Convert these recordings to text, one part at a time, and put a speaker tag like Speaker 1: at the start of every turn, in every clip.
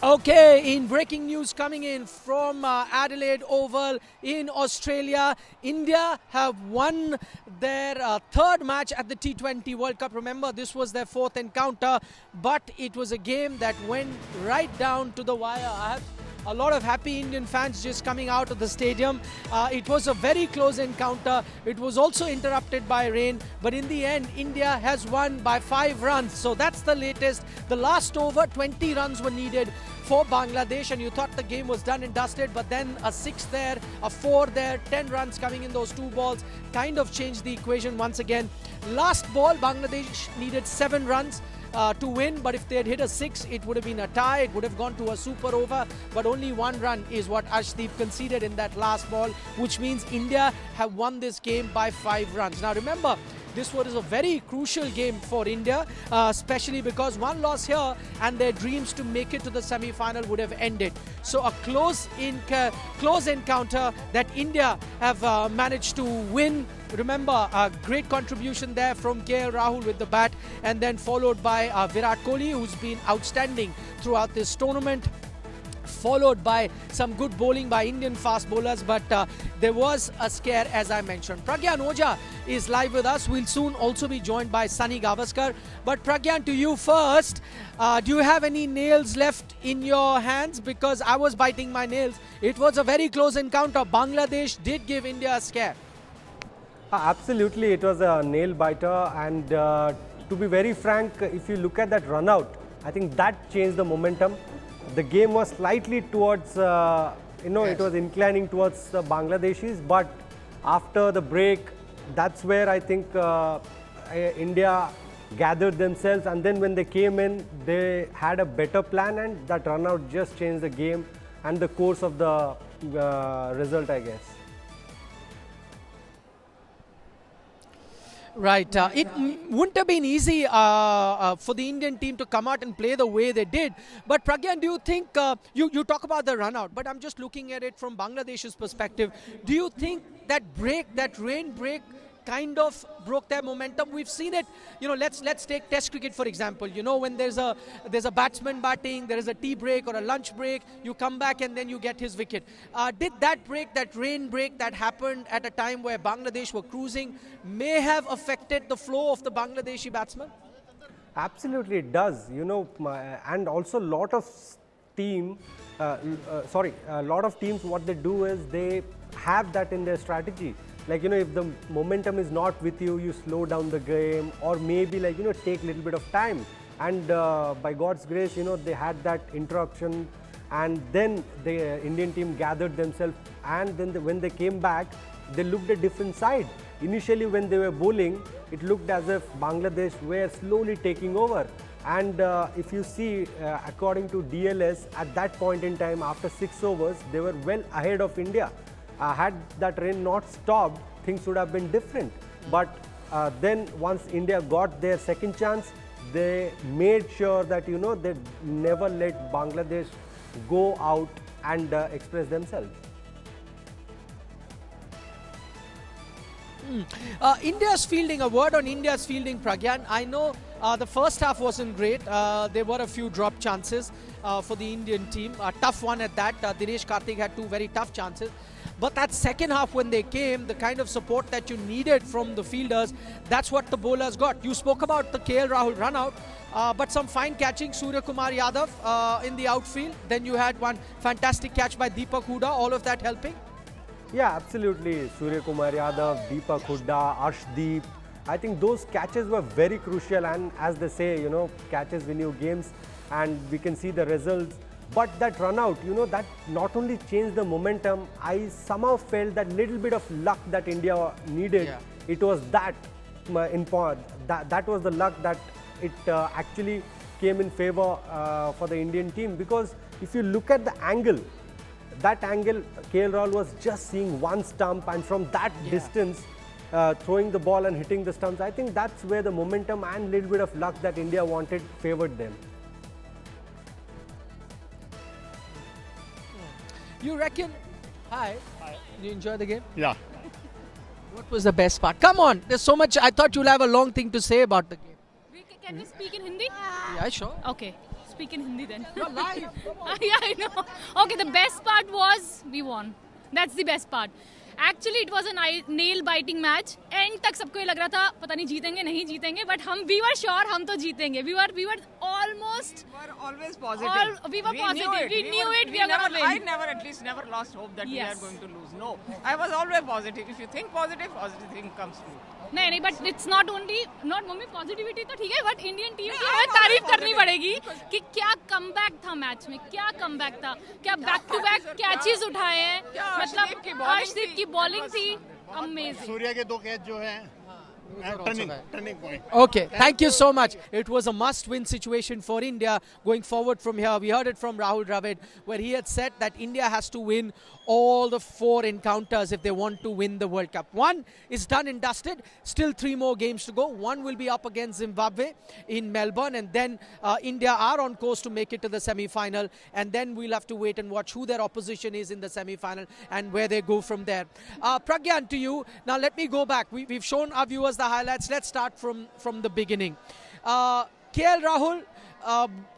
Speaker 1: Okay, in breaking news coming in from Adelaide Oval in Australia, India have won their third match at the T20 World Cup. Remember, this was their fourth encounter, but it was a game that went right down to the wire. I have a lot of happy Indian fans just coming out of the stadium. It was a very close encounter. It was also interrupted by rain, but in the end, India has won by 5 runs. So that's the latest. The last over, 20 runs were needed for Bangladesh, and you thought the game was done and dusted, but then a 6 there, a 4 there, 10 runs coming in those 2 balls kind of changed the equation once again. Last ball, Bangladesh needed 7 runs to win, but if they had hit a 6, it would have been a tie. It would have gone to a super over, but only 1 run is what Arshdeep conceded in that last ball, which means India have won this game by 5 runs. Now remember, this was a very crucial game for India, especially because one loss here and their dreams to make it to the semi-final would have ended. So a close encounter that India have managed to win. Remember, a great contribution there from KL Rahul with the bat, and then followed by Virat Kohli, who's been outstanding throughout this tournament, followed by some good bowling by Indian fast bowlers, but there was a scare, as I mentioned. Pragyan Ojha is live with us. We'll soon also be joined by Sunil Gavaskar. But Pragyan, to you first, do you have any nails left in your hands? Because I was biting my nails. It was a very close encounter. Bangladesh did give India a scare.
Speaker 2: Absolutely, it was a nail biter, and to be very frank, if you look at that run out, I think that changed the momentum. The game was slightly towards, yes, it was inclining towards the Bangladeshis, but after the break, that's where I think India gathered themselves, and then when they came in, they had a better plan, and that run out just changed the game and the course of the result, I guess.
Speaker 1: Right. It wouldn't have been easy for the Indian team to come out and play the way they did. But Pragyan, do you think, you talk about the run out, but I'm just looking at it from Bangladesh's perspective. Do you think that break, that rain break, kind of broke their momentum? We've seen it, let's take Test cricket for example. When there's a batsman batting, there is a tea break or a lunch break, you come back and then you get his wicket. Did that break, that rain break that happened at a time where Bangladesh were cruising, may have affected the flow of the Bangladeshi batsmen?
Speaker 2: Absolutely, it does. And also a lot of teams, what they do is they have that in their strategy. Like, if the momentum is not with you, you slow down the game, or maybe take a little bit of time. And by God's grace, they had that interruption, and then the Indian team gathered themselves, and then when they came back, they looked a different side. Initially, when they were bowling, it looked as if Bangladesh were slowly taking over. And if you see, according to DLS, at that point in time, after 6 overs, they were well ahead of India. Had that rain not stopped, things would have been different. But then once India got their second chance, they made sure that, they never let Bangladesh go out and express themselves.
Speaker 1: India's fielding, a word on India's fielding, Pragyan. I know the first half wasn't great. There were a few drop chances for the Indian team. A tough one at that. Dinesh Karthik had 2 very tough chances. But that second half when they came, the kind of support that you needed from the fielders, that's what the bowlers got. You spoke about the KL Rahul run out, but some fine catching, Surya Kumar Yadav in the outfield. Then you had one fantastic catch by Deepak Hooda, all of that helping?
Speaker 2: Yeah, absolutely. Surya Kumar Yadav, Deepak Hooda, Arshdeep. I think those catches were very crucial, and as they say, catches win you games, and we can see the results. But that run out, that not only changed the momentum, I somehow felt that little bit of luck that India needed. Yeah. It was that that was the luck that it actually came in favor for the Indian team. Because if you look at the angle, that angle, KL Rahul was just seeing one stump, and from that distance, throwing the ball and hitting the stumps, I think that's where the momentum and little bit of luck that India wanted favored them.
Speaker 1: You reckon? Hi.
Speaker 3: Hi.
Speaker 1: You enjoy the game?
Speaker 3: Yeah.
Speaker 1: What was the best part? Come on, there's so much. I thought you'll have a long thing to say about the game.
Speaker 4: Can we speak in Hindi?
Speaker 1: Yeah, sure.
Speaker 4: Okay.
Speaker 3: speak in Hindi then.
Speaker 1: You're live.
Speaker 3: Yeah, I know. Okay, the best part was we won. That's the best part. Actually, it was a nail-biting match. End तक सबको ये लग रहा था पता नहीं जीतेंगे नहीं जीतेंगे, but we were sure हम तो जीतेंगे. We were almost.
Speaker 4: We were always positive.
Speaker 3: We were positive. We knew it. We are
Speaker 4: never,
Speaker 3: going to win.
Speaker 4: I never, at least, never lost hope that we
Speaker 3: Yes.
Speaker 4: are going to lose. No, I was always positive. If you think positive, positive thing comes true.
Speaker 3: नहीं, but it's not mummy positivity तो ठीक है, but Indian team की
Speaker 4: I
Speaker 3: हमें
Speaker 4: am
Speaker 3: तारीफ
Speaker 4: always
Speaker 3: करनी
Speaker 4: positive.
Speaker 3: पड़ेगी कि क्या कमबैक था मैच में, क्या कमबैक था, क्या बैक टू बैक कैचेस उठाए हैं,
Speaker 4: क्या
Speaker 3: मतलब
Speaker 4: अर्शदीप की bowling
Speaker 3: अर्शदीप
Speaker 4: थी,
Speaker 3: की बॉलिंग
Speaker 4: बस
Speaker 3: थी
Speaker 4: बहुत
Speaker 3: अमेजिंग.
Speaker 5: सूर्या के 2 कैच जो हैं turning point.
Speaker 1: Okay, thank you so much. It was a must-win situation for India going forward from here. We heard it from Rahul Dravid, where he had said that India has to win all the 4 encounters if they want to win the World Cup. 1 is done and dusted. Still 3 more games to go. 1 will be up against Zimbabwe in Melbourne, and then India are on course to make it to the semi-final. And then we'll have to wait and watch who their opposition is in the semi-final and where they go from there. Pragyan, to you. Now let me go back. We've shown our viewers the highlights. Let's start from the beginning. KL Rahul,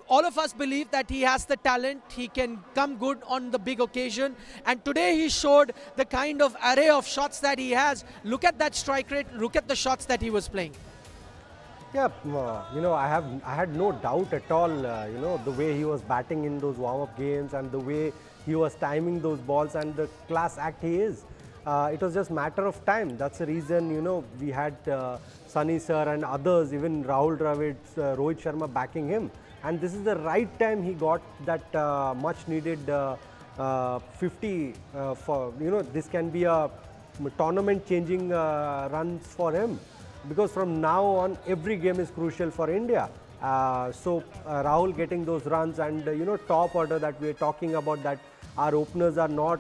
Speaker 1: all of us believe that he has the talent. He can come good on the big occasion. And today he showed the kind of array of shots that he has. Look at that strike rate. Look at the shots that he was playing.
Speaker 2: Yeah, I had no doubt at all, the way he was batting in those warm-up games and the way he was timing those balls and the class act he is. It was just matter of time. That's the reason, we had Sunny sir and others, even Rahul Dravid, Rohit Sharma backing him. And this is the right time he got that much needed 50 for, this can be a tournament changing runs for him. Because from now on, every game is crucial for India. Rahul getting those runs and, top order that we are talking about, that our openers are not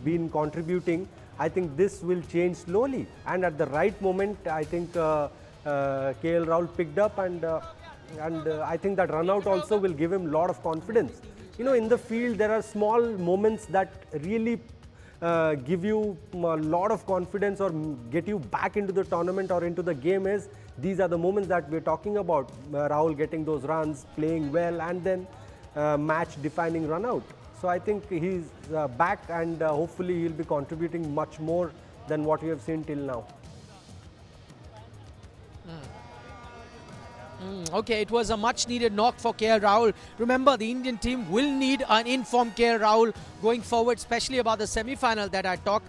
Speaker 2: been contributing, I think this will change slowly. And at the right moment, I think KL Rahul picked up, and I think that run out also will give him a lot of confidence. In the field, there are small moments that really give you a lot of confidence or get you back into the tournament or into the game. These are the moments that we're talking about. Rahul getting those runs, playing well, and then match defining run out. So I think he's back, and hopefully he'll be contributing much more than what we have seen till now.
Speaker 1: Okay, it was a much needed knock for KL Rahul. Remember, the Indian team will need an informed KL Rahul going forward, especially about the semi-final that I talked.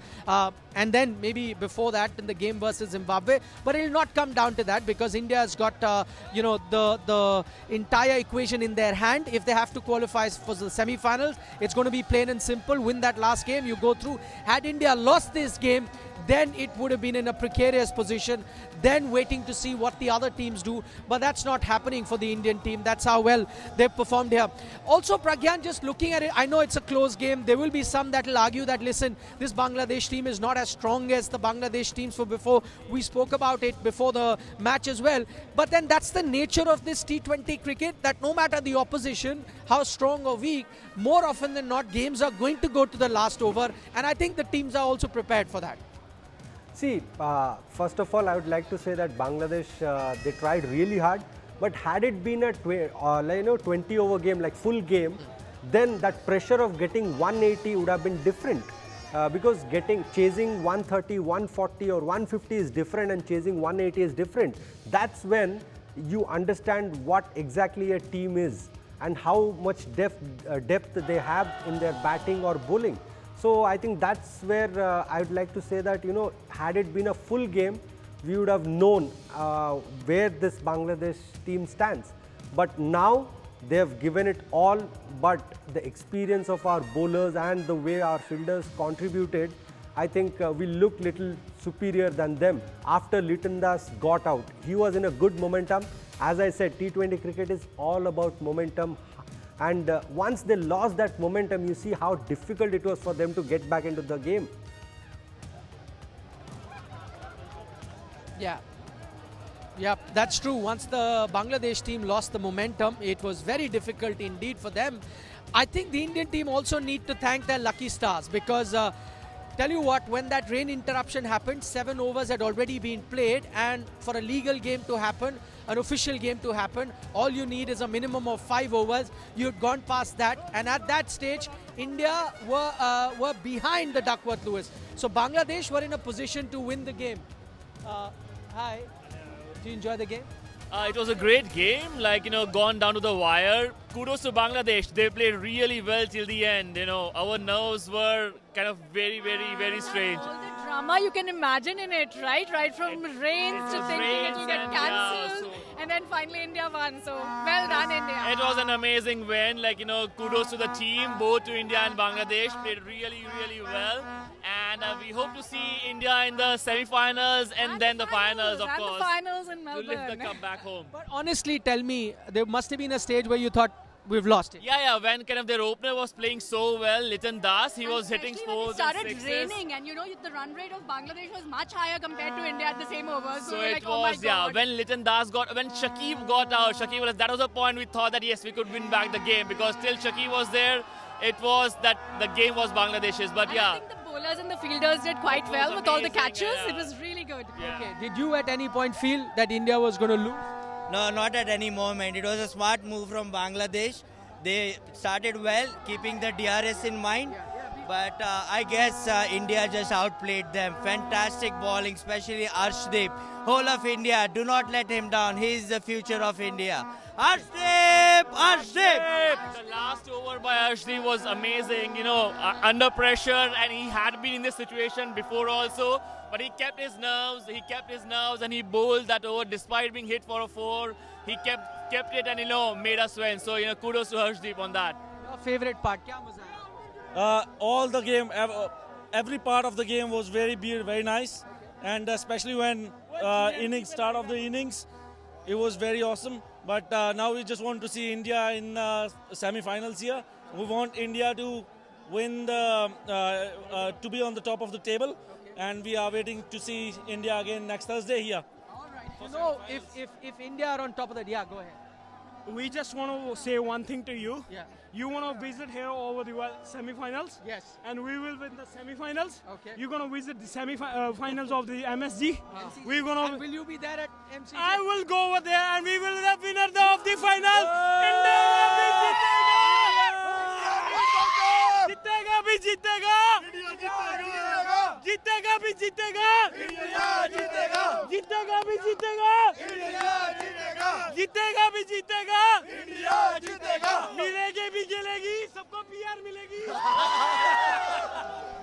Speaker 1: And then maybe before that in the game versus Zimbabwe. But it will not come down to that, because India has got, the entire equation in their hand. If they have to qualify for the semi-finals, it's going to be plain and simple. Win that last game, you go through. Had India lost this game, then it would have been in a precarious position, then waiting to see what the other teams do. But that's not happening for the Indian team. That's how well they've performed here. Also, Pragyan, just looking at it, I know it's a close game. There will be some that will argue that, listen, this Bangladesh team is not as strong as the Bangladesh teams were before. We spoke about it before the match as well. But then that's the nature of this T20 cricket, that no matter the opposition, how strong or weak, more often than not, games are going to go to the last over. And I think the teams are also prepared for that.
Speaker 2: See, first of all, I would like to say that Bangladesh, they tried really hard, but had it been a 20 over game, like full game, then that pressure of getting 180 would have been different. Because chasing 130, 140 or 150 is different, and chasing 180 is different. That's when you understand what exactly a team is and how much depth they have in their batting or bowling. So I think that's where I would like to say that, had it been a full game, we would have known where this Bangladesh team stands. But now they have given it all, but the experience of our bowlers and the way our fielders contributed, I think we look little superior than them. After Liton Das got out, he was in a good momentum. As I said, T20 cricket is all about momentum. And once they lost that momentum, you see how difficult it was for them to get back into the game.
Speaker 1: Yeah. Yeah, that's true. Once the Bangladesh team lost the momentum, it was very difficult indeed for them. I think the Indian team also need to thank their lucky stars, because tell you what, when that rain interruption happened, 7 overs had already been played, and for a legal game to happen, an official game to happen. All you need is a minimum of 5 overs. You had gone past that, and at that stage, India were behind the Duckworth-Lewis. So Bangladesh were in a position to win the game. Hi, do you enjoy the game?
Speaker 6: It was a great game, gone down to the wire. Kudos to Bangladesh. They played really well till the end. Our nerves were kind of very, very, very strange.
Speaker 3: All the drama you can imagine in it, right? Right from rains to thinking it will get cancelled. And then finally India won. So well done, India.
Speaker 6: It was an amazing win. Kudos to the team, both to India and Bangladesh. Played really, really well. And we hope to see India in the semi-finals and then the finals, of course.
Speaker 3: And the finals in Melbourne.
Speaker 6: To lift the cup back home.
Speaker 1: But honestly, tell me, there must have been a stage where you thought, we've lost it.
Speaker 6: Yeah, when kind of their opener was playing so well, Litan Das, he was hitting fours and
Speaker 3: sixes. It started raining, and the run rate of Bangladesh was much higher compared to India at the same overs.
Speaker 6: So
Speaker 3: we're
Speaker 6: it
Speaker 3: like,
Speaker 6: was,
Speaker 3: oh my God.
Speaker 6: when Litan Das when Shakib got out, that was the point we thought that yes, we could win back the game, because till Shakib was there, it was that the game was Bangladesh's. But
Speaker 3: I think the bowlers and the fielders did quite well with all the catches.
Speaker 6: Yeah.
Speaker 3: It was really good.
Speaker 6: Yeah.
Speaker 1: Okay, did you at any point feel that India was going to lose?
Speaker 7: No, not at any moment. It was a smart move from Bangladesh. They started well, keeping the DRS in mind. But I guess India just outplayed them. Fantastic bowling, especially Arshdeep. Whole of India, do not let him down. He is the future of India. Arshdeep! Arshdeep!
Speaker 6: The last over by Arshdeep was amazing, under pressure, and he had been in this situation before also. But he kept his nerves, and he bowled that over despite being hit for a 4. He kept it and, made us win. So, kudos to Arshdeep on that.
Speaker 1: Your favorite part? Kya maza aaya?
Speaker 8: All the game, every part of the game was very nice, and especially when start of the innings, it was very awesome. But now we just want to see India in semi-finals here. We want India to win to be on the top of the table, and we are waiting to see India again next Thursday here.
Speaker 1: All right. If India are on top of that, yeah, go ahead.
Speaker 9: We just want to say one thing to you.
Speaker 1: Yeah.
Speaker 9: You want to visit here over the semi-finals.
Speaker 1: Yes.
Speaker 9: And we will win the semi-finals.
Speaker 1: Okay.
Speaker 9: You're going to visit the semi-finals of the MSG. We're going
Speaker 1: And
Speaker 9: to.
Speaker 1: will you be there at MCG?
Speaker 9: I will go over there and we will be the winner of the final. जीतेगा भी जीतेगा जीतेगा भी जीतेगा जीतेगा भी जीतेगा जीतेगा भी जीतेगा मिलेगी भी गिलेगी सबको पीआर मिलेगी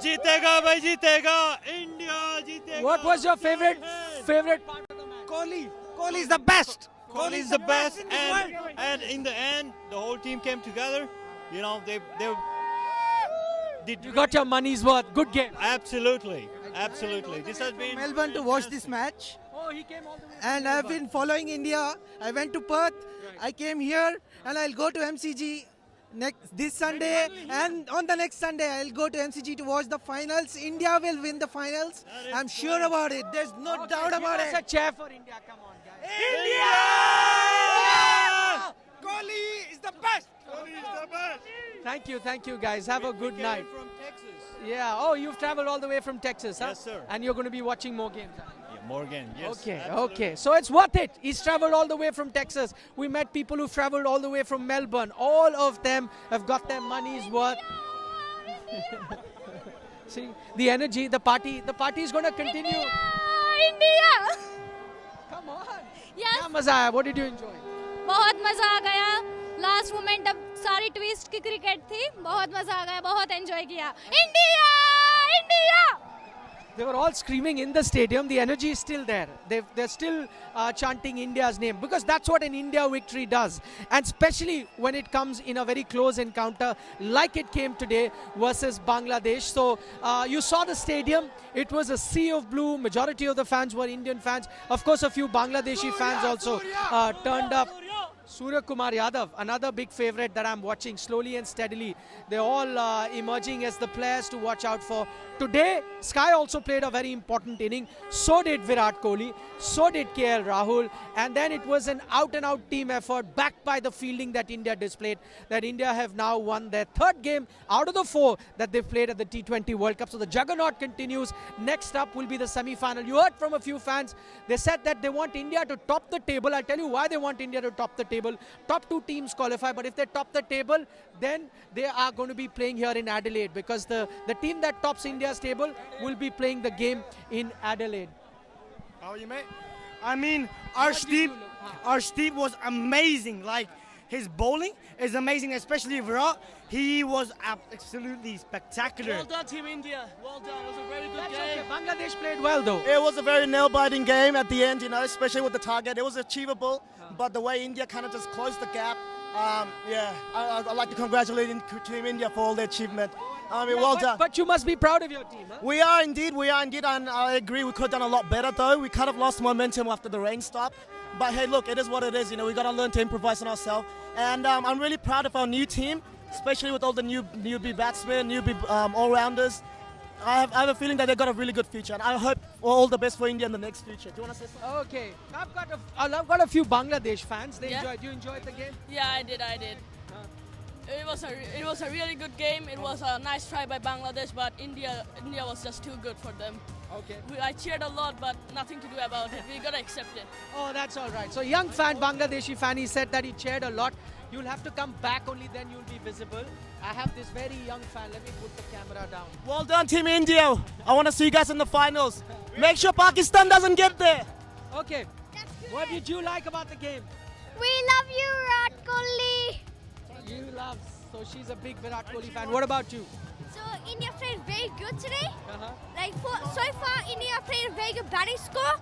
Speaker 9: जीतेगा भाई जीतेगा इंडिया जीतेगा.
Speaker 1: What was your favorite part of the match?
Speaker 5: Kohli is the best. Kohli is the best, and in the end, the whole team came together. They
Speaker 1: You got your money's worth. Good game.
Speaker 5: absolutely. This has been
Speaker 10: Melbourne to watch this match,
Speaker 1: Oh, he came all the way.
Speaker 10: and I've been following India. I went to Perth, I came here, and I'll go to MCG this Sunday, and on the next Sunday I'll go to MCG to watch the finals. India will win the finals. I'm sure about it. There's no doubt about
Speaker 1: Give us
Speaker 10: it.
Speaker 1: a chair for India. Come on, guys.
Speaker 10: India! Kohli is the best.
Speaker 1: Thank you, guys. Have a good night.
Speaker 5: from Texas.
Speaker 1: Yeah. Oh, you've traveled all the way from Texas, huh?
Speaker 5: Yes, sir.
Speaker 1: And you're going to be watching more games. Huh?
Speaker 5: Yeah, Morgan. Yes.
Speaker 1: Okay,
Speaker 5: absolutely.
Speaker 1: okay. So it's worth it. He's traveled all the way from Texas. We met people who traveled all the way from Melbourne. All of them have got their money's worth. See, the energy, the party is going to continue.
Speaker 3: India!
Speaker 1: Come on.
Speaker 3: Yes.
Speaker 1: क्या मजा आया? What did you enjoy?
Speaker 3: बहुत मजा आ गया. Last moment अब सारी twist की cricket थी. बहुत मजा आ गया. बहुत एंजॉय किया. India! India!
Speaker 1: They were all screaming in the stadium. The energy is still there. They're still chanting India's name, because that's what an India victory does. And especially when it comes in a very close encounter like it came today versus Bangladesh. So you saw the stadium. It was a sea of blue. Majority of the fans were Indian fans. Of course, a few Bangladeshi fans also turned up. Surya Kumar Yadav, another big favourite that I'm watching slowly and steadily. They're all emerging as the players to watch out for. Today, Sky also played a very important inning. So did Virat Kohli. So did KL Rahul. And then it was an out-and-out team effort backed by the fielding that India displayed. That India have now won their third game out of the 4 that they've played at the T20 World Cup. So the juggernaut continues. Next up will be the semi-final. You heard from a few fans. They said that they want India to top the table. I'll tell you why they want India to top the table. Top 2 teams qualify, but if they top the table, then they are going to be playing here in Adelaide, because the team that tops India's table will be playing the game in Adelaide.
Speaker 11: How are you, mate? I mean, Arshdeep was amazing. Like, his bowling is amazing, especially Virat. He was absolutely spectacular.
Speaker 12: Well done, Team India. Well done. It was a very good game.
Speaker 1: Okay. Bangladesh played well, though.
Speaker 11: It was a very nail-biting game at the end, you know, especially with the target. It was achievable, but the way India kind of just closed the gap, I'd like to congratulate Team India for all the achievement. I mean, well done.
Speaker 1: But you must be proud of your team, huh?
Speaker 11: We are indeed, and I agree we could have done a lot better, though. We kind of lost momentum after the rain stopped. But hey, look, it is what it is, you know, we got to learn to improvise on ourselves. And I'm really proud of our new team, especially with all the newbie batsmen, newbie all-rounders. I have a feeling that they've got a really good future, and I hope all the best for India in the next future. Do you want to say something?
Speaker 1: Okay. I've got a few Bangladesh fans. They
Speaker 12: Yeah.
Speaker 1: You enjoyed the game?
Speaker 12: Yeah, I did. It was a really good game. It was a nice try by Bangladesh, but India was just too good for them.
Speaker 1: Okay.
Speaker 12: I cheered a lot, but nothing to do about it. We gotta accept it.
Speaker 1: Oh, that's all right. So young fan, Bangladeshi fan, he said that he cheered a lot. You'll have to come back, only then you'll be visible. I have this very young fan. Let me put the camera down.
Speaker 11: Well done, Team India. I want to see you guys in the finals. Make sure Pakistan doesn't get there.
Speaker 1: Okay. What did you like about the game?
Speaker 13: We love you, Virat Kohli.
Speaker 1: You love. So she's a big Virat Kohli fan. What about you?
Speaker 13: So India played very good today.
Speaker 1: Uh-huh.
Speaker 13: So far, India played a very good batting score.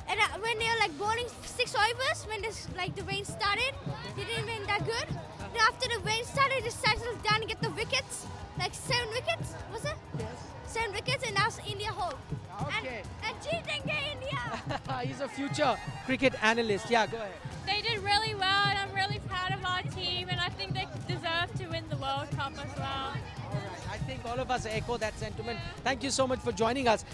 Speaker 13: And when they were bowling 6 overs, when the rain started, they didn't win that good. Then after the rain started, they settled down and get the wickets, 7 wickets, was it?
Speaker 1: Yes.
Speaker 13: 7 wickets, and now India hold.
Speaker 1: Okay.
Speaker 13: And jeetenge India.
Speaker 1: He's a future cricket analyst. Yeah, go ahead.
Speaker 3: They did really well, and I'm really proud of our team, and I think they deserve to win the World Cup as well.
Speaker 1: I think all of us echo that sentiment. Thank you so much for joining us.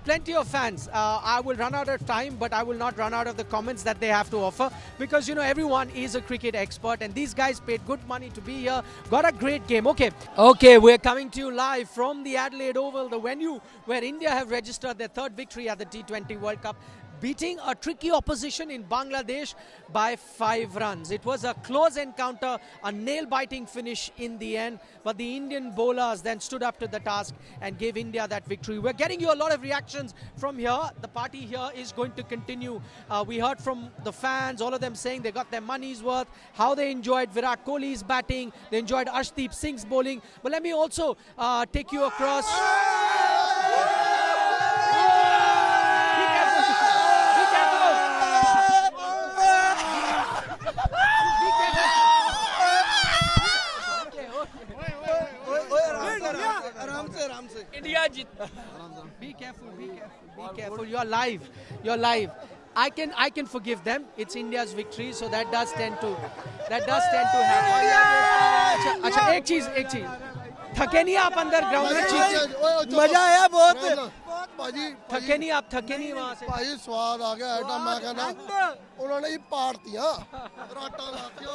Speaker 1: Plenty of fans. I will run out of time, but I will not run out of the comments that they have to offer, because, you know, everyone is a cricket expert, and these guys paid good money to be here. Got a great game. Okay, we're coming to you live from the Adelaide Oval, the venue where India have registered their third victory at the T20 World Cup, beating a tricky opposition in Bangladesh by 5 runs. It was a close encounter, a nail-biting finish in the end, but the Indian bowlers then stood up to the task and gave India that victory. We're getting you a lot of reactions from here. The party here is going to continue. We heard from the fans, all of them saying they got their money's worth, how they enjoyed Virat Kohli's batting, they enjoyed Arshdeep Singh's bowling. But let me also take you across.
Speaker 12: India jeet.
Speaker 1: Be careful. You're live. I can forgive them. It's India's victory, so that does tend to happen. अच्छा एक चीज थके नहीं आप अंदर ground में?
Speaker 14: मजा आया बहुत
Speaker 1: थके नहीं आप? थके नहीं वहाँ से?
Speaker 14: भाई स्वाद आ गया आइटम मैं कहना उन्होंने ही पाड़तियां rata लातियां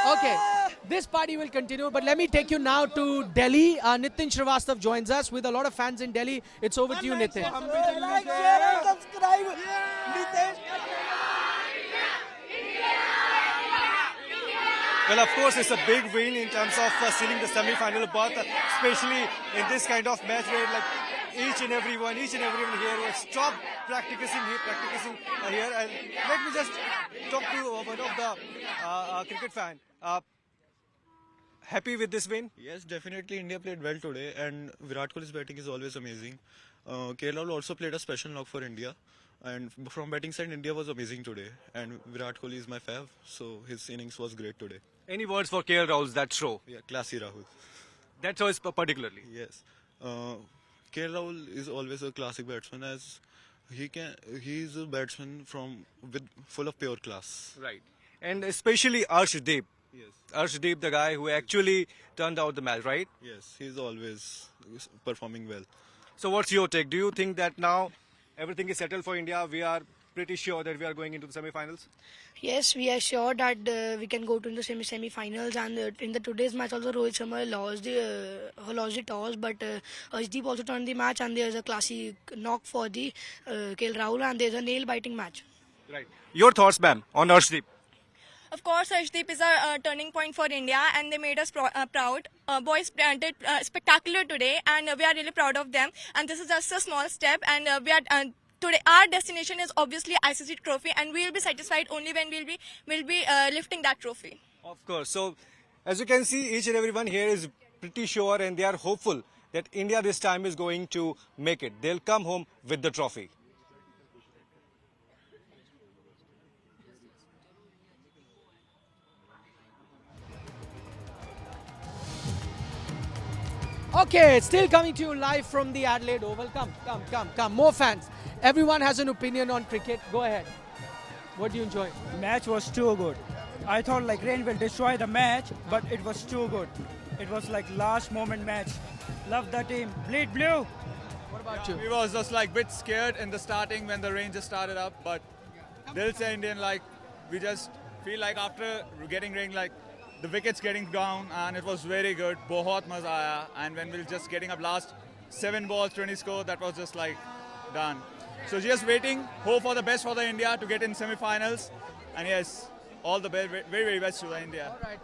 Speaker 1: Okay, this party will continue, but let me take you now to Delhi. Nitin Srivastav joins us with a lot of fans in Delhi. It's over to you, Nitin.
Speaker 11: Like, share and subscribe.
Speaker 15: Well, of course, it's a big win in terms of sealing the semi-final berth, especially in this kind of match where each and everyone here will stop practicing here. And let me just talk to one of the cricket fan. Happy with this win?
Speaker 16: Yes, definitely. India played well today, and Virat Kohli's batting is always amazing. KL also played a special knock for India. And from batting side, India was amazing today. And Virat Kohli is my fav, so his innings was great today.
Speaker 15: Any words for KL Rahul's that show?
Speaker 16: Yeah, classy Rahul.
Speaker 15: That show is particularly?
Speaker 16: Yes. KL Rahul is always a classic batsman, as he is a batsman with full of pure class.
Speaker 15: Right. And especially Arshdeep.
Speaker 16: Yes.
Speaker 15: Arshdeep, the guy who actually turned out the match, right?
Speaker 16: Yes, he's always performing well.
Speaker 15: So what's your take? Do you think that now everything is settled for India? We are pretty sure that we are going into the semi-finals?
Speaker 17: Yes, we are sure that we can go to the semi-finals, and in the today's match also Rohit Sharma lost the toss, but Arshdeep also turned the match, and there's a classic knock for the KL Rahul, and there's a nail-biting match.
Speaker 15: Right. Your thoughts, ma'am, on Arshdeep?
Speaker 18: Of course, Arshdeep is a turning point for India, and they made us proud. Boys did spectacular today, and we are really proud of them. And this is just a small step, and we are today. Our destination is obviously ICC trophy, and we will be satisfied only when we'll be lifting that trophy.
Speaker 15: Of course. So, as you can see, each and everyone here is pretty sure, and they are hopeful that India this time is going to make it. They'll come home with the trophy.
Speaker 1: Okay, still coming to you live from the Adelaide Oval. Come. More fans. Everyone has an opinion on cricket. Go ahead. What do you enjoy?
Speaker 9: Match was too good. I thought like rain will destroy the match, but it was too good. It was like last moment match. Love the team. Bleed blue.
Speaker 1: What about you?
Speaker 5: We was just like bit scared in the starting when the rain just started up, but they'll say Indian like we just feel like after getting rain like the wickets getting down, and it was very good. Bahut maza aaya. And when we were just getting up last 7 balls, 20 score, that was just like done. So just waiting, hope for the best for the India to get in semi-finals. And yes, all the very, very best to the India.
Speaker 1: All right,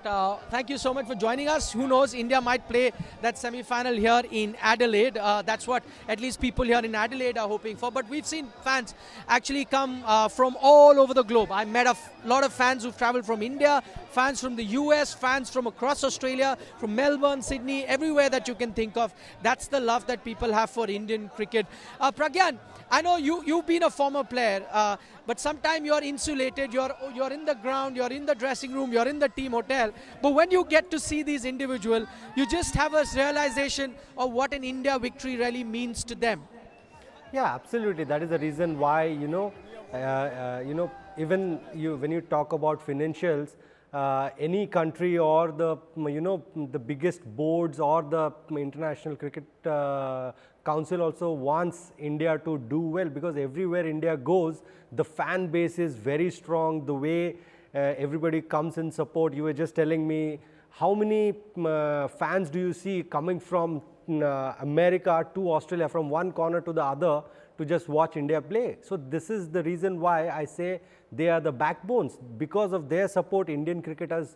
Speaker 1: thank you so much for joining us. Who knows, India might play that semi-final here in Adelaide. That's what at least people here in Adelaide are hoping for. But we've seen fans actually come from all over the globe. I met a lot of fans who've travelled from India, fans from the US, fans from across Australia, from Melbourne, Sydney, everywhere that you can think of. That's the love that people have for Indian cricket. Pragyan, I know you've been a former player, but sometimes you're insulated, you're in the ground, you're in the dressing room, you're in the team hotel. But when you get to see these individuals, you just have a realization of what an India victory really means to them.
Speaker 2: Yeah, absolutely. That is the reason why, even when you talk about financials, any country or the biggest boards or the International Cricket Council also wants India to do well, because everywhere India goes, the fan base is very strong. The way everybody comes in support. You were just telling me how many fans do you see coming from America to Australia, from one corner to the other, to just watch India play. So this is the reason why I say they are the backbones. Because of their support, Indian cricket has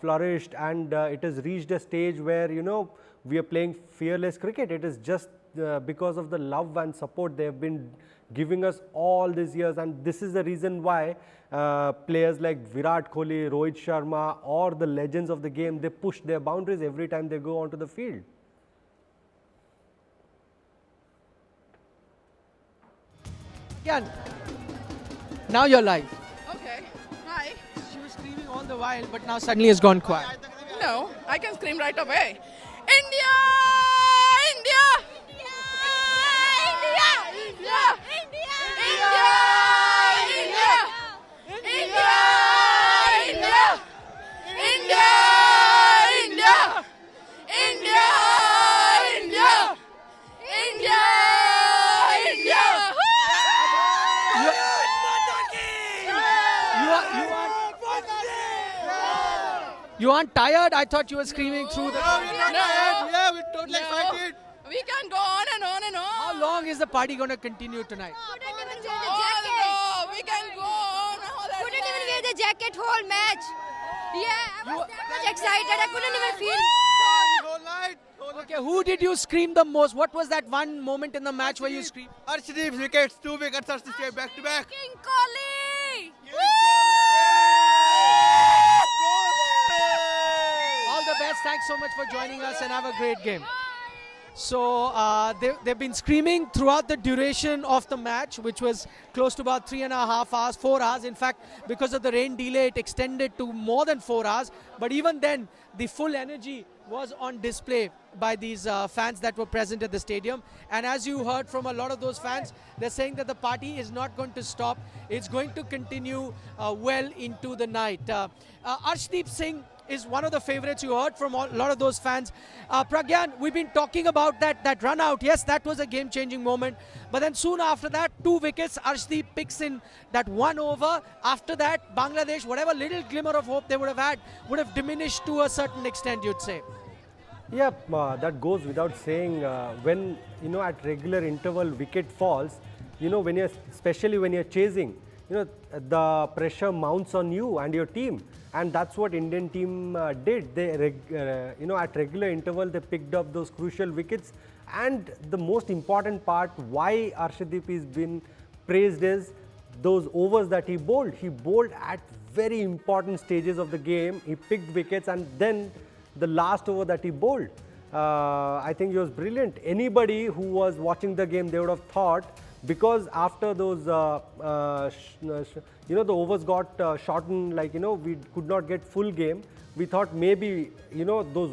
Speaker 2: flourished, and it has reached a stage where we are playing fearless cricket. It is just because of the love and support they have been giving us all these years, and this is the reason why players like Virat Kohli, Rohit Sharma, or the legends of the game, they push their boundaries every time they go onto the field.
Speaker 1: Yeah. Now you're live.
Speaker 4: Okay. Hi.
Speaker 1: She was screaming all the while, but now suddenly it's gone quiet.
Speaker 4: No, I can scream right away. India! India! India! India! India! India! India! India! India! India! India! India! India! India! India!
Speaker 1: You aren't tired? I thought you were screaming through the...
Speaker 4: Yeah, we're totally excited. We can go on and on and on.
Speaker 1: How long is the party going to continue tonight?
Speaker 4: We can go on.
Speaker 13: Couldn't even wear the jacket whole match. Yeah, I was that much excited. I couldn't even feel.
Speaker 1: Okay, who did you scream the most? What was that one moment in the match where you screamed?
Speaker 14: Arshdeep's wickets, 2 wickets, Arshdeep back to back.
Speaker 4: King Kohli!
Speaker 1: All the best. Thanks so much for joining us, and have a great game. So they've been screaming throughout the duration of the match, which was close to about 3.5 hours, 4 hours. In fact, because of the rain delay, it extended to more than 4 hours. But even then, the full energy was on display by these fans that were present at the stadium. And as you heard from a lot of those fans, they're saying that the party is not going to stop. It's going to continue well into the night. Arshdeep Singh is one of the favorites. You heard from a lot of those fans. Pragyan, we've been talking about that run out. Yes, that was a game-changing moment. But then soon after that, 2 wickets, Arshdeep picks in that 1 over. After that, Bangladesh, whatever little glimmer of hope they would have had, would have diminished to a certain extent, you'd say.
Speaker 2: Yeah, that goes without saying. When, at regular interval wicket falls, especially when you're chasing, the pressure mounts on you and your team. And that's what Indian team did. They, at regular interval, they picked up those crucial wickets. And the most important part, why Arshdeep has been praised, is those overs that he bowled. He bowled at very important stages of the game. He picked wickets, and then the last over that he bowled, I think he was brilliant. Anybody who was watching the game, they would have thought, because after those, the overs got shortened, we could not get full game. We thought maybe, those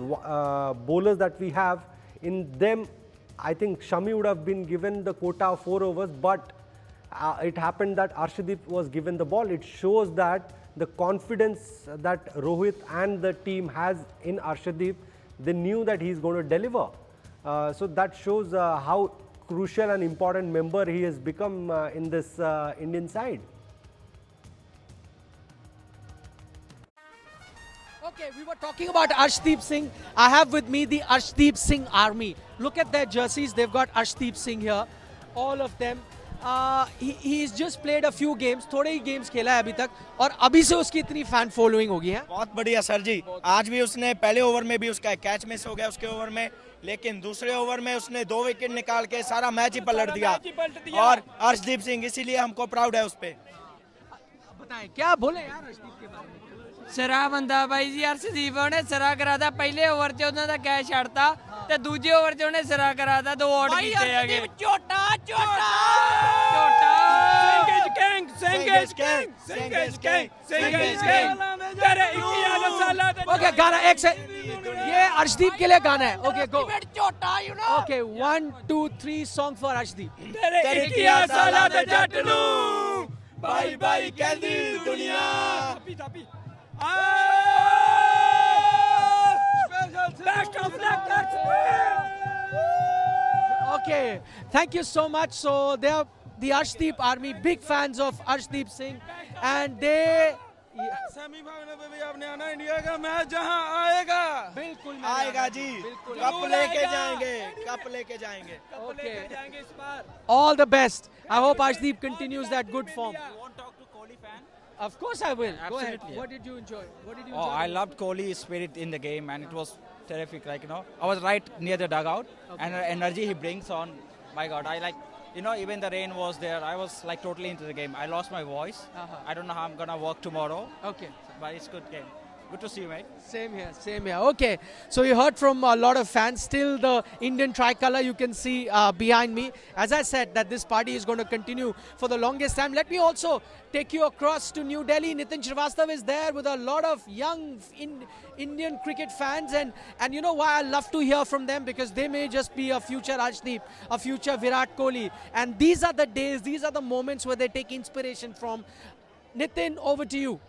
Speaker 2: bowlers that we have, in them, I think Shami would have been given the quota of 4 overs, but it happened that Arshdeep was given the ball. It shows that the confidence that Rohit and the team has in Arshdeep, they knew that he's going to deliver. So that shows how crucial and important member he has become in this Indian side.
Speaker 1: Okay, we were talking about Arshdeep Singh. I have with me the Arshdeep Singh army. Look at their jerseys. They've got Arshdeep Singh here. All of them. He's just played a few games. थोड़े ही games खेला है अभी तक और अभी से उसकी इतनी fan following हो गई है.
Speaker 7: बहुत बढ़िया सर जी. आज भी उसने पहले ओवर में भी उसका कैच मिस हो गया उसके ओवर में, लेकिन दूसरे ओवर में उसने 2 विकेट निकाल के सारा मैच ही पलट दिया. और अर्शदीप सिंह, इसीलिए हमको प्राउड है उस पे.
Speaker 1: बताएं क्या बोले यार अर्शदीप के बारे में.
Speaker 19: ਸਰਾ ਬੰਦਾ ਬਾਈ ਜੀ ਅਰਸ਼ਦੀਪ ਉਹਨੇ ਸਰਾ ਕਰਾਤਾ. ਪਹਿਲੇ ਓਵਰ 'ਚ ਉਹਨਾਂ ਦਾ ਕੈਚ ਛੱਡਤਾ ਤੇ ਦੂਜੇ ਓਵਰ 'ਚ ਉਹਨੇ ਸਰਾ ਕਰਾਤਾ. 2 ਆਊਟ ਕੀਤੇ ਹੈਗੇ. ਝੋਟਾ ਝੋਟਾ ਝੋਟਾ
Speaker 1: ओके गाना एक से ये अर्शदीप के लिए गाना है. Okay go. Okay 1 2 3 song for Arshdeep.
Speaker 19: तेरे किया साला ते जट नू बाई बाई कहंदी दुनिया. Best of luck.
Speaker 1: Okay, thank you so much. So they are the Arshdeep army, big fans of Arshdeep Singh, and they.
Speaker 8: Semifinal में भी आपने आना. इंडिया का मैच जहां आएगा
Speaker 7: बिल्कुल आएगा जी. कप लेके जाएंगे, कप लेके जाएंगे.
Speaker 1: Okay. इस बार. All the best. I hope Arshdeep continues that good form. Of course I will. Go ahead. What did you enjoy? What did you enjoy?
Speaker 20: I loved Kohli's spirit in the game, and it was terrific. I was right near the dugout, and the energy he brings on, my God, even the rain was there. I was totally into the game. I lost my voice. I don't know how I'm gonna work tomorrow.
Speaker 1: Okay.
Speaker 20: But it's good game. Good to see you, mate.
Speaker 1: Same here, same here. Okay, so you heard from a lot of fans. Still the Indian tricolor you can see behind me. As I said, that this party is going to continue for the longest time. Let me also take you across to New Delhi. Nitin Srivastava is there with a lot of young Indian cricket fans. And you know why I love to hear from them? Because they may just be a future Arshdeep, a future Virat Kohli. And these are the days, these are the moments where they take inspiration from. Nitin, over to you.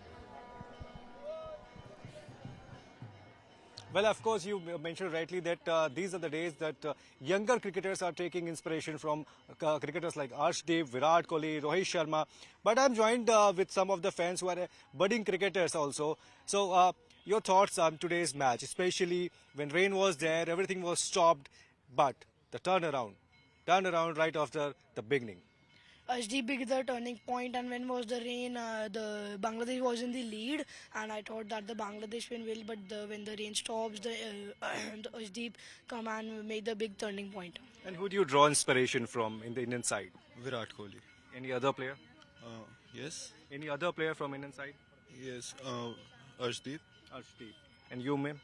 Speaker 15: Well, of course, you mentioned rightly that these are the days that younger cricketers are taking inspiration from cricketers like Arshdeep, Virat Kohli, Rohit Sharma. But I'm joined with some of the fans who are budding cricketers also. So your thoughts on today's match, especially when rain was there, everything was stopped, but the turnaround right after the beginning.
Speaker 17: Arshdeep big the turning point, and when was the rain, the Bangladesh was in the lead, and I thought that the Bangladesh will, but when the rain stops, the Arshdeep come and made the big turning point.
Speaker 15: And who do you draw inspiration from in the Indian side?
Speaker 16: Virat Kohli.
Speaker 15: Any other player?
Speaker 16: Yes.
Speaker 15: Any other player from Indian side?
Speaker 16: Yes. Arshdeep.
Speaker 15: Arshdeep. And you, ma'am?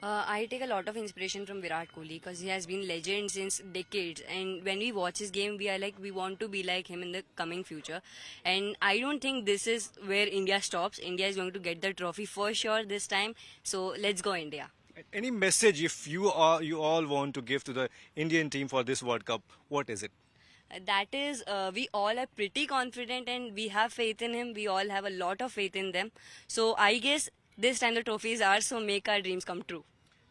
Speaker 21: I take a lot of inspiration from Virat Kohli because he has been legend since decades, and when we watch his game, we are like, we want to be like him in the coming future. And I don't think this is where India stops. India is going to get the trophy for sure this time. So let's go India.
Speaker 15: Any message if you all want to give to the Indian team for this World Cup, what is it?
Speaker 21: That is, we all are pretty confident and we have faith in him. We all have a lot of faith in them. So I guess this time the trophy is ours, so make our dreams come true.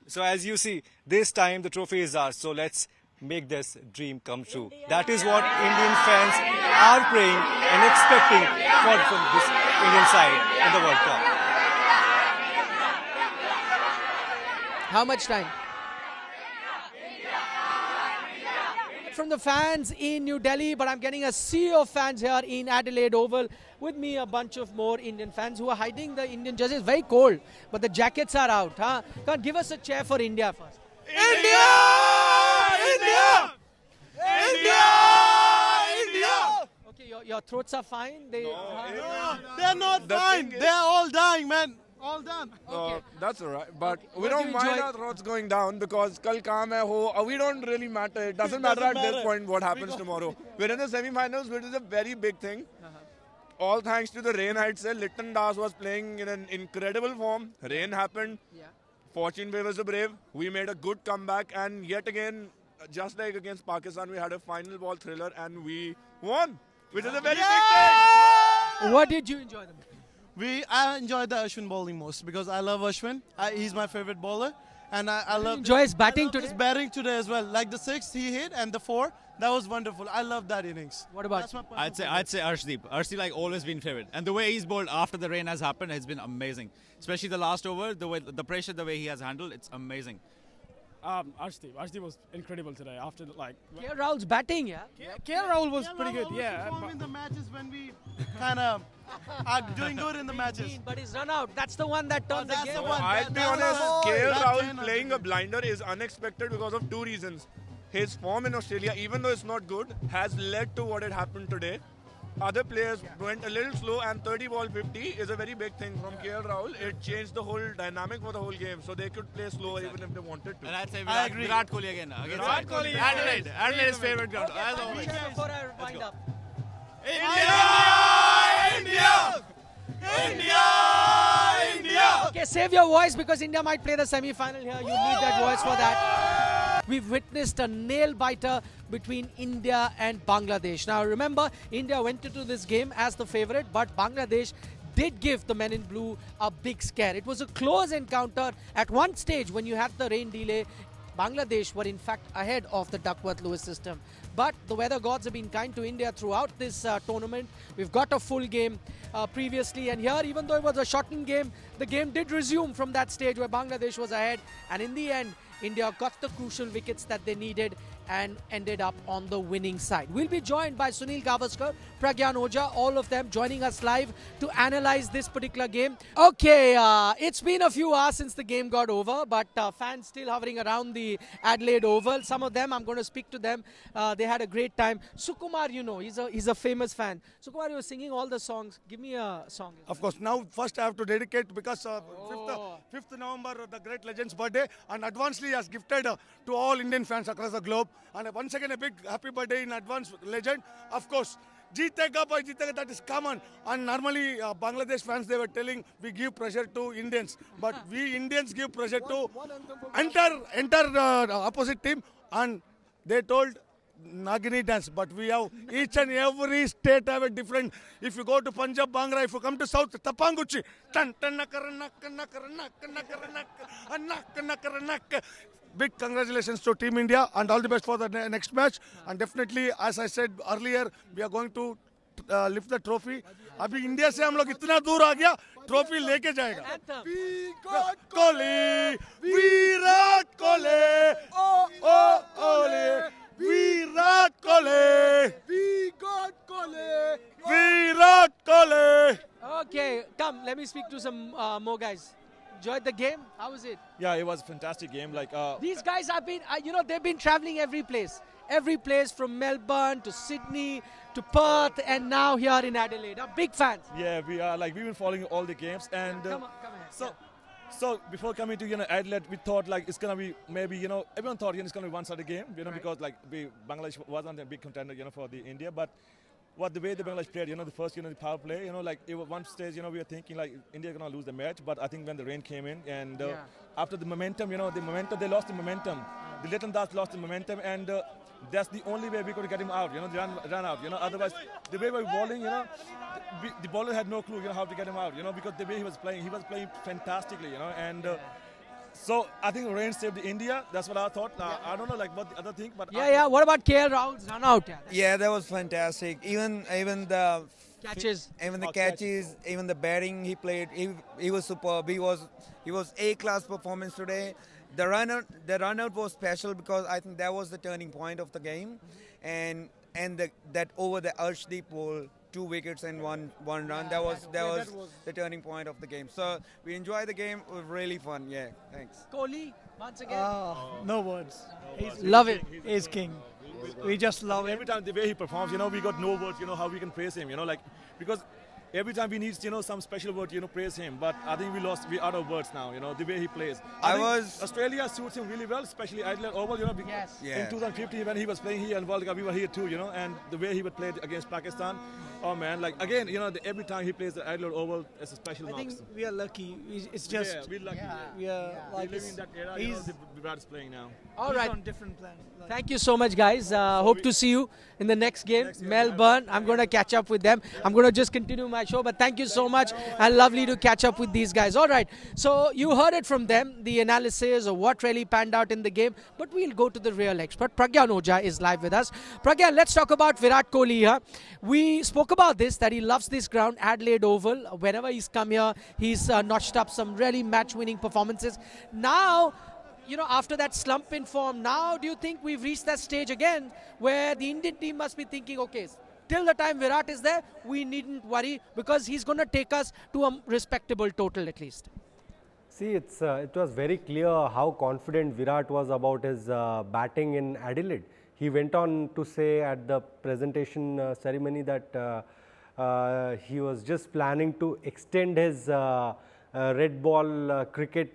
Speaker 15: So as you see, this time the trophy is ours. So let's make this dream come true. That is what Indian fans are praying and expecting from this Indian side in the World Cup.
Speaker 1: How much time? From the fans in New Delhi, but I'm getting a sea of fans here in Adelaide Oval. With me, a bunch of more Indian fans who are hiding the Indian jerseys. It's very cold, but the jackets are out. Huh? Come on, give us a cheer for India first.
Speaker 22: India! India! India! India!
Speaker 1: Okay, your throats are fine. They're
Speaker 22: not fine. They're all dying, man. All done.
Speaker 23: That's all right. But
Speaker 1: Okay.
Speaker 23: we
Speaker 1: What do
Speaker 23: don't
Speaker 1: you
Speaker 23: mind
Speaker 1: enjoy?
Speaker 23: our throats going down because kal kaam hai ho. We don't really matter. It doesn't matter at this point what happens tomorrow. We're in the semi-finals, which is a very big thing. All thanks to the rain, I'd say. Litton Das was playing in an incredible form. Rain happened. Fortune favors the brave. We made a good comeback, and yet again, just like against Pakistan, we had a final ball thriller and we won, which is a very big thing.
Speaker 1: What did you enjoy the most?
Speaker 22: I enjoyed the Ashwin bowling most because I love Ashwin. He's my favorite bowler, and I love.
Speaker 1: Enjoy his batting today.
Speaker 22: His batting today as well. Like the 6 he hit and the 4, that was wonderful. I love that innings.
Speaker 1: What about?
Speaker 22: That's my personal
Speaker 24: I'd say Arshdeep. Arshdeep like always been favorite, and the way he's bowled after the rain has happened has been amazing. Especially the last over, the pressure, the way he has handled, it's amazing.
Speaker 25: Arshdeep was incredible today. After
Speaker 1: KL Rahul's batting, yeah.
Speaker 25: KL Rahul was pretty good.
Speaker 22: Yeah. In the matches when we kind of are doing good in the matches.
Speaker 1: But he's run out. That's the one that turned the game.
Speaker 23: I'll be honest, KL Rahul playing a blinder is unexpected because of 2 reasons. His form in Australia, even though it's not good, has led to what had happened today. Other players went a little slow, and 30 ball 50 is a very big thing from KL Rahul. It changed the whole dynamic for the whole game, so they could play slower even if they wanted to.
Speaker 24: And I'd say
Speaker 22: I agree.
Speaker 24: Virat Kohli again.
Speaker 23: Virat Kohli.
Speaker 24: Adelaide is favorite ground.
Speaker 1: Okay,
Speaker 24: As always.
Speaker 1: before I wind up.
Speaker 22: India! India! India!
Speaker 1: Okay, save your voice because India might play the semi-final here. You need that voice for that. We've witnessed a nail-biter between India and Bangladesh. Now remember, India went into this game as the favorite, but Bangladesh did give the men in blue a big scare. It was a close encounter. At one stage, when you had the rain delay, Bangladesh were in fact ahead of the Duckworth-Lewis system. But the weather gods have been kind to India throughout this tournament. We've got a full game previously, and here, even though it was a shortened game, the game did resume from that stage where Bangladesh was ahead, and in the end, India got the crucial wickets that they needed and ended up on the winning side. We'll be joined by Sunil Gavaskar, PRAGYAN, all of them joining us live to analyze this particular game. Okay, it's been a few hours since the game got over, but fans still hovering around the Adelaide Oval. Some of them, I'm going to speak to them. They had a great time. Sukumar, you know, he's a famous fan. Sukumar, you were singing all the songs. Give me a song.
Speaker 22: Of course, now first I have to dedicate because 5th November, the great legend's birthday, and advancedly has gifted to all Indian fans across the globe. And once again, a big happy birthday in advance, legend. Of course, Jeetega bhai, Jeetega, that is common. And normally, Bangladesh fans, they were telling we give pressure to Indians. But we Indians give pressure to enter opposite team. And they told Nagini dance, but we have each and every state have a different. If you go to Punjab, Bhangra, if you come to South, Tapanguchi, big congratulations to Team India and all the best for the next match. And definitely, as I said earlier, we are going to lift the trophy. अभी India से हम लोग इतना दूर आ गया, trophy लेके जाएगा. Virat Kohli, Virat Kohli, oh ole. Virat Kohli! Virat Kohli! Virat Kohli!
Speaker 1: Okay, come, let me speak to some more guys. Enjoyed the game? How was it?
Speaker 26: Yeah, it was a fantastic game.
Speaker 1: These guys have been, they've been traveling every place from Melbourne to Sydney to Perth and now here in Adelaide. Big fans.
Speaker 26: Yeah, we've been following all the games and
Speaker 1: come ahead.
Speaker 26: so
Speaker 22: So before coming to Adelaide, we thought like it's gonna be maybe everyone thought it's gonna be one-sided game, because like Bangladesh wasn't a big contender for the India, but what the way the Bangladesh played, the first the power play, like it was one stage, we were thinking like India gonna lose the match, but I think when the rain came in and after the momentum, they lost the momentum. The Litton Das lost the momentum, and that's the only way we could get him out, run out, Otherwise, the way we were bowling, the bowler had no clue, how to get him out, because the way he was playing fantastically, and so I think rain saved India. That's what I thought. I don't know like what the other thing, but
Speaker 1: What about KL Rahul's run out?
Speaker 3: Yeah, that was fantastic. Even the
Speaker 1: catches,
Speaker 3: even the catches, even the batting he played, he was superb. He was A-class performance today. The run out was special because I think that was the turning point of the game, and that over the Arshdeep ball, 2 wickets and one run. That was the turning point of the game. So we enjoyed the game. It was really fun. Yeah, thanks.
Speaker 1: Kohli once again.
Speaker 9: No words.
Speaker 1: Love it.
Speaker 9: He's king. We just love it.
Speaker 22: Every time the way he performs, we got no words, how we can praise him, like because every time we need, some special word, praise him. But I think we're out of words now, the way he plays. Australia suits him really well, especially Adelaide Oval,
Speaker 1: Yes.
Speaker 22: In 2015 when he was playing here in World Cup, we were here too, and the way he would play against Pakistan. Oh man, like again, every time he plays the Adelaide Oval, it's a special mark.
Speaker 9: I think we are lucky. It's just
Speaker 22: we're lucky.
Speaker 9: we are like
Speaker 22: we live in that era. The Virat's playing now.
Speaker 1: All
Speaker 9: he's
Speaker 1: right.
Speaker 9: on different plan.
Speaker 1: Thank you so much, guys. Hope to see you in the next game, Melbourne. I'm going to catch up with them. I'm going to just continue my show, but thank you so much, and lovely to catch up with these guys. All right, so you heard it from them, the analysis of what really panned out in the game, but we'll go to the real expert. Pragyan Ojha is live with us. Pragyan, let's talk about Virat Kohli here. We spoke about this, that he loves this ground, Adelaide Oval. Whenever he's come here, he's notched up some really match-winning performances. Now, after that slump in form, now do you think we've reached that stage again where the Indian team must be thinking, okay, till the time Virat is there, we needn't worry because he's going to take us to a respectable total at least?
Speaker 2: See, it was very clear how confident Virat was about his batting in Adelaide. He went on to say at the presentation ceremony that he was just planning to extend his red ball cricket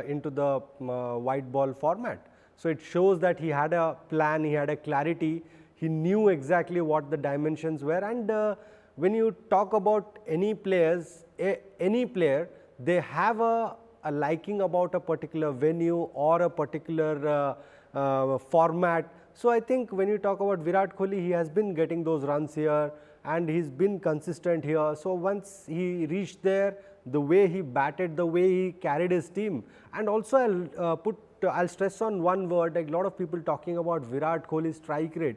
Speaker 2: into the white ball format. So it shows that he had a plan, he had a clarity, he knew exactly what the dimensions were. And when you talk about any players, any player, they have a liking about a particular venue or a particular format. So I think when you talk about Virat Kohli, he has been getting those runs here and he's been consistent here. So once he reached there, the way he batted, the way he carried his team, and also I'll stress on one word, like a lot of people talking about Virat Kohli's strike rate.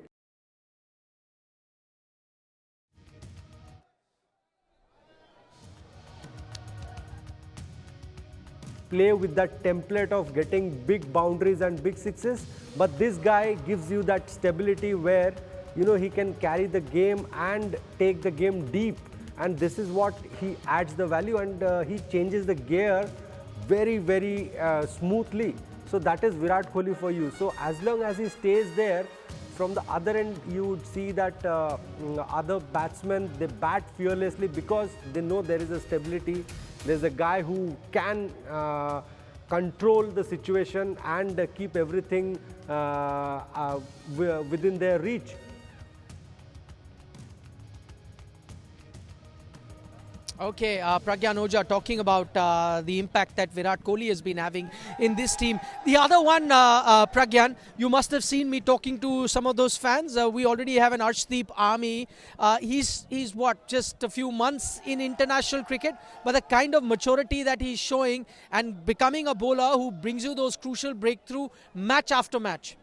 Speaker 2: Play with that template of getting big boundaries and big sixes, but this guy gives you that stability where he can carry the game and take the game deep, and this is what he adds the value, and he changes the gear very, very smoothly. So that is Virat Kohli for you. So as long as he stays there, from the other end you would see that other batsmen, they bat fearlessly because they know there is a stability. There's a guy who can control the situation and keep everything within their reach.
Speaker 1: Okay, Pragyan Ojha talking about the impact that Virat Kohli has been having in this team. The other one, Pragyan, you must have seen me talking to some of those fans. We already have an Arshdeep army. He's what, just a few months in international cricket, but the kind of maturity that he's showing and becoming a bowler who brings you those crucial breakthrough match after match.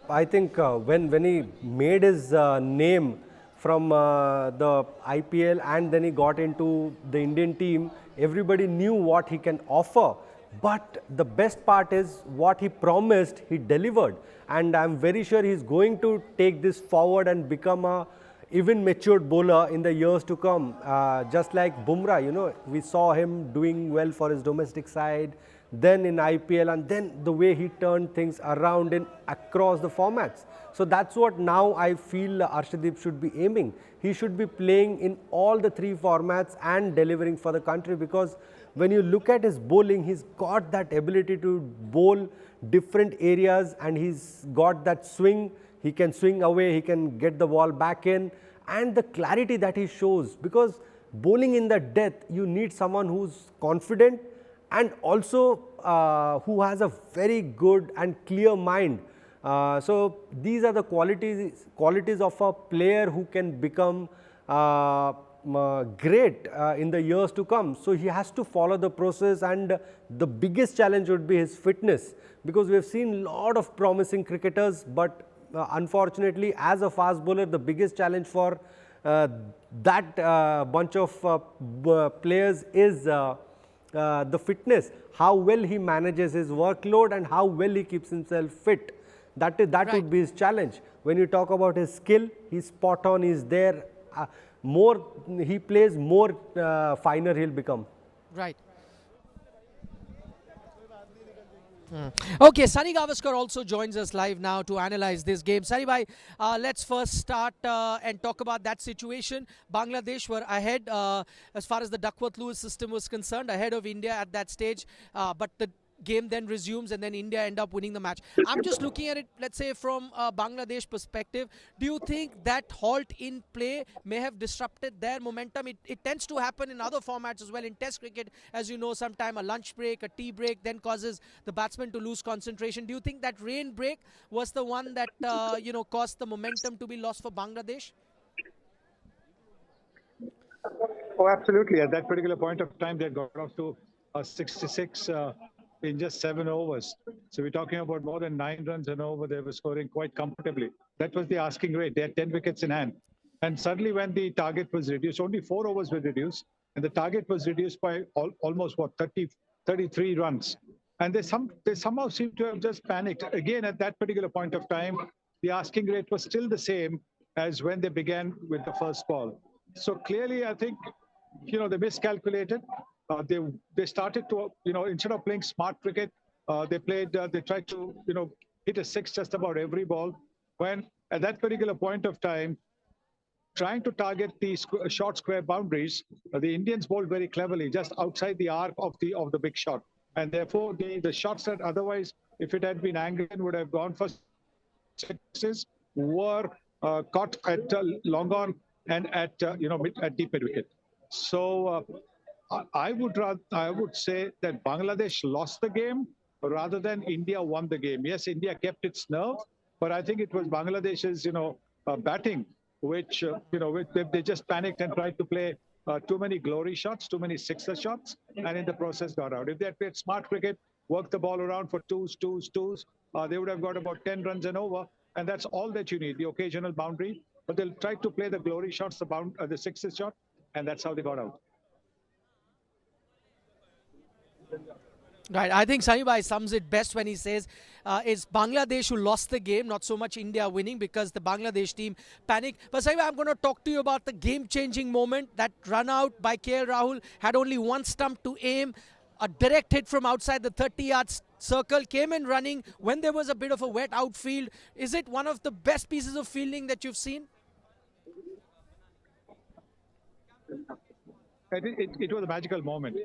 Speaker 2: I think when he made his name from the IPL and then he got into the Indian team, everybody knew what he can offer. But the best part is what he promised, he delivered. And I'm very sure he's going to take this forward and become a even matured bowler in the years to come. Just like Bumrah, we saw him doing well for his domestic side. then in IPL, and then the way he turned things around in across the formats. So that's what now I feel Arshdeep should be aiming. He should be playing in all the 3 formats and delivering for the country, because when you look at his bowling, he's got that ability to bowl different areas, and he's got that swing. He can swing away, he can get the ball back in, and the clarity that he shows, because bowling in the depth, you need someone who's confident and also who has a very good and clear mind. So these are the qualities of a player who can become great in the years to come. So he has to follow the process, and the biggest challenge would be his fitness, because we have seen a lot of promising cricketers, but unfortunately as a fast bowler, the biggest challenge for that bunch of players is the fitness, how well he manages his workload and how well he keeps himself fit. That would be his challenge. When you talk about his skill, he's spot on, he's there. More he plays, more finer he'll become.
Speaker 1: Right. Okay, Sunil Gavaskar also joins us live now to analyze this game. Sunil bhai, let's first start and talk about that situation. Bangladesh were ahead as far as the Duckworth-Lewis system was concerned, ahead of India at that stage, but the game then resumes and then India end up winning the match. I'm just looking at it, let's say, from a Bangladesh perspective. Do you think that halt in play may have disrupted their momentum? It tends to happen in other formats as well. In Test cricket, as you know, sometime a lunch break, a tea break, then causes the batsman to lose concentration. Do you think that rain break was the one that caused the momentum to be lost for Bangladesh?
Speaker 6: Oh, absolutely. At that particular point of time, they had got off to 66 in just 7 overs. So we're talking about more than 9 runs an over. They were scoring quite comfortably. That was the asking rate. They had 10 wickets in hand. And suddenly when the target was reduced, only 4 overs were reduced, and the target was reduced by almost, 33 runs. And they somehow seem to have just panicked. Again, at that particular point of time, the asking rate was still the same as when they began with the first ball. So clearly, I think, they miscalculated. They started to, instead of playing smart cricket, they tried to, hit a 6 just about every ball. When at that particular point of time, trying to target the short square boundaries, the Indians bowled very cleverly, just outside the arc of the big shot. And therefore, the shots that otherwise, if it had been Anglican, would have gone for sixes, were caught at long on and at deep mid wicket. So I would say that Bangladesh lost the game rather than India won the game. Yes, India kept its nerve, but I think it was Bangladesh's batting which they just panicked and tried to play too many glory shots, too many sixer shots, and in the process got out. If they had played smart cricket, worked the ball around for twos, they would have got about 10 runs and over, and that's all that you need, the occasional boundary. But they'll try to play the glory shots, the sixer shot, and that's how they got out.
Speaker 1: Right, I think Sunil bhai sums it best when he says it's Bangladesh who lost the game, not so much India winning, because the Bangladesh team panicked. But Sunil bhai, I'm going to talk to you about the game-changing moment. That run out by KL Rahul had only one stump to aim. A direct hit from outside the 30-yard circle, came in running when there was a bit of a wet outfield. Is it one of the best pieces of fielding that you've seen?
Speaker 6: It was a magical moment,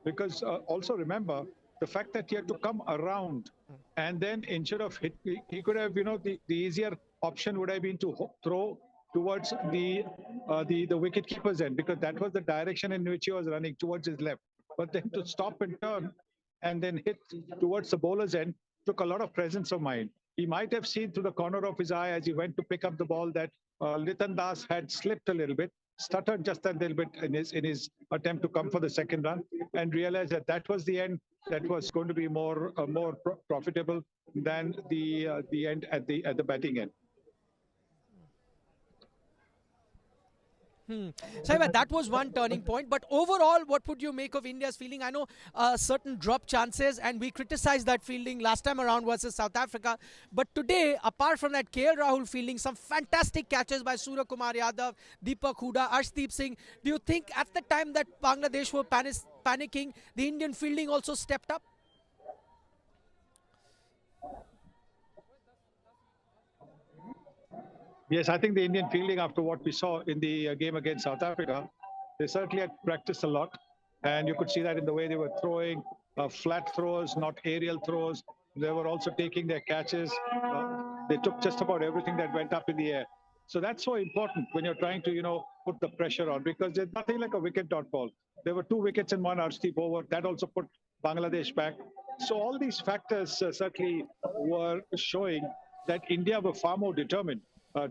Speaker 6: because also remember, the fact that he had to come around, and then instead of hit, he could have, the easier option would have been to throw towards the wicketkeeper's end, because that was the direction in which he was running, towards his left. But then to stop and turn and then hit towards the bowler's end took a lot of presence of mind. He might have seen through the corner of his eye as he went to pick up the ball that Litan Das had slipped a little bit, stuttered just a little bit in his attempt to come for the second run, and realized that was the end that was going to be more profitable than the end at the batting end.
Speaker 1: So that was one turning point. But overall, what would you make of India's fielding? I know certain drop chances, and we criticized that fielding last time around versus South Africa. But today, apart from that KL Rahul fielding, some fantastic catches by Surya Kumar Yadav, Deepak Hooda, Arshdeep Singh. Do you think at the time that Bangladesh were panicking, the Indian fielding also stepped up?
Speaker 6: Yes, I think the Indian fielding, after what we saw in the game against South Africa, they certainly had practiced a lot. And you could see that in the way they were throwing flat throws, not aerial throws. They were also taking their catches. They took just about everything that went up in the air. So that's so important when you're trying to, put the pressure on, because there's nothing like a wicket dot ball. There were 2 wickets in one Arshdeep over. That also put Bangladesh back. So all these factors certainly were showing that India were far more determined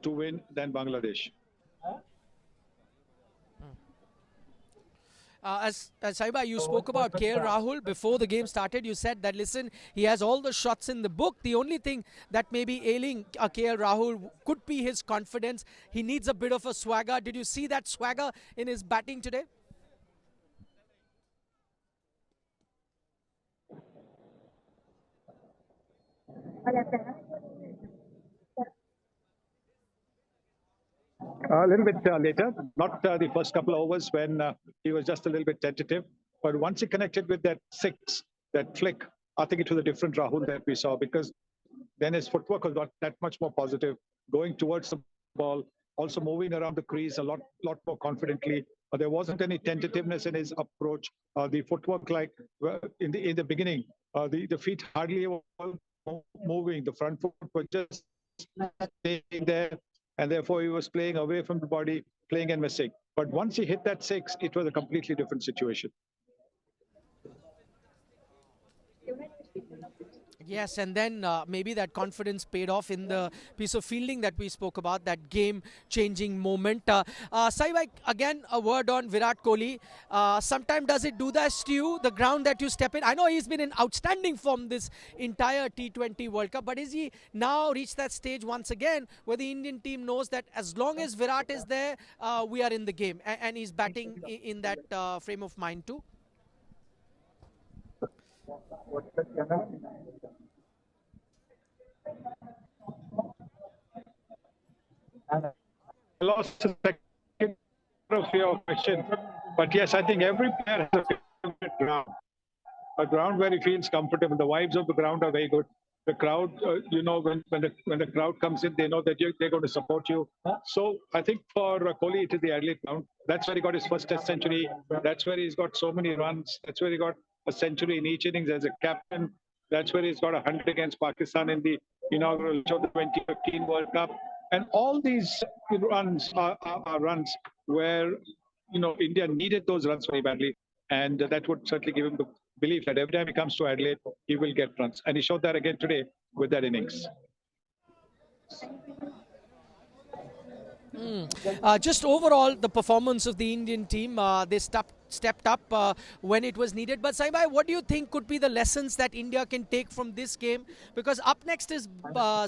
Speaker 6: to win than Bangladesh.
Speaker 1: As Saiba, you spoke about KL Rahul before the game started. You said that, listen, he has all the shots in the book. The only thing that may be ailing KL Rahul could be his confidence. He needs a bit of a swagger. Did you see that swagger in his batting today?
Speaker 6: A little bit later, not the first couple of overs when he was just a little bit tentative. But once he connected with that six, that flick, I think it was a different Rahul that we saw, because then his footwork was not that much more positive, going towards the ball, also moving around the crease a lot more confidently. There wasn't any tentativeness in his approach. The footwork, like in the beginning, the feet hardly were moving. The front foot was just staying there, and therefore he was playing away from the body, playing and missing. But once he hit that six, it was a completely different situation.
Speaker 1: Yes, and then maybe that confidence paid off in the piece of fielding that we spoke about, that game-changing moment. Saibhai, again, a word on Virat Kohli. Sometimes does it do this to you, the ground that you step in? I know he's been in outstanding form this entire T20 World Cup, but is he now reached that stage once again where the Indian team knows that as long as Virat is there, we are in the game, and he's batting in that frame of mind too?
Speaker 6: I lost the second of your question, but yes, I think every player has a favorite ground, a ground where he feels comfortable. The vibes of the ground are very good. The crowd, when the crowd comes in, they know that they're going to support you. So I think for Kohli, it is the Adelaide ground. That's where he got his first Test century. That's where he's got so many runs. That's where he got a century in each innings as a captain. That's where he's got 100 against Pakistan in the inaugural of the 2015 World Cup. And all these runs are runs where India needed those runs very badly, and that would certainly give him the belief that every time he comes to Adelaide, he will get runs. And he showed that again today with that innings.
Speaker 1: Just overall, the performance of the Indian team, they stepped up when it was needed. But Saibhai, what do you think could be the lessons that India can take from this game? Because up next is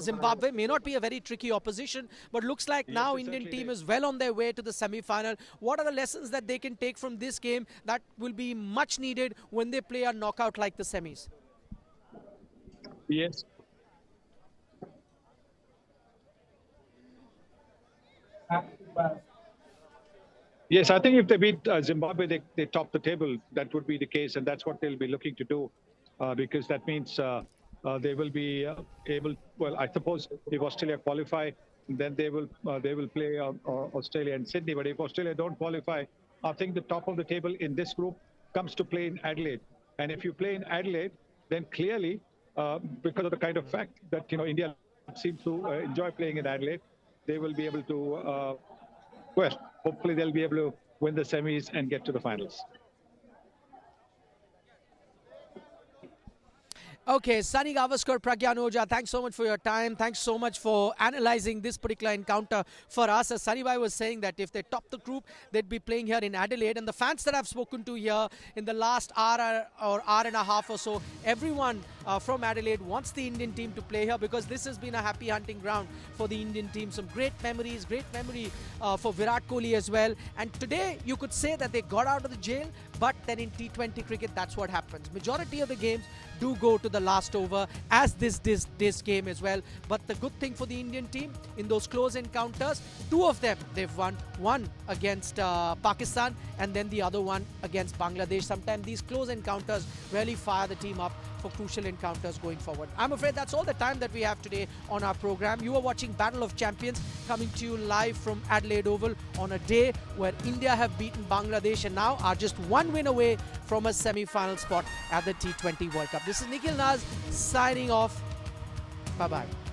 Speaker 1: Zimbabwe. May not be a very tricky opposition, but looks like now Indian team is well on their way to the semi-final. What are the lessons that they can take from this game that will be much needed when they play a knockout like the semis?
Speaker 6: Yes. Yes, I think if they beat Zimbabwe, they top the table. That would be the case, and that's what they'll be looking to do, because that means they will be able. Well, I suppose if Australia qualify, then they will play Australia and Sydney. But if Australia don't qualify, I think the top of the table in this group comes to play in Adelaide. And if you play in Adelaide, then clearly, because of the kind of fact that India seems to enjoy playing in Adelaide, they will be able to, hopefully they'll be able to win the semis and get to the finals.
Speaker 1: Okay, Sunil Gavaskar, PRAGYAN Ojha, thanks so much for your time. Thanks so much for analysing this particular encounter for us. As Sunny was saying that if they top the group, they'd be playing here in Adelaide. And the fans that I've spoken to here in the last hour or hour and a half or so, everyone from Adelaide wants the Indian team to play here because this has been a happy hunting ground for the Indian team. Some great memory for Virat Kohli as well. And today, you could say that they got out of the jail, but then in T20 cricket, that's what happens. Majority of the games do go to the last over, as this game as well. But the good thing for the Indian team, in those close encounters, two of them they've won. One against Pakistan and then the other one against Bangladesh. Sometimes these close encounters really fire the team up for crucial encounters going forward. I'm afraid that's all the time that we have today on our program. You are watching Battle of Champions, coming to you live from Adelaide Oval on a day where India have beaten Bangladesh and now are just one win away from a semi-final spot at the T20 World Cup. This is Nikhil Naz signing off. Bye-bye.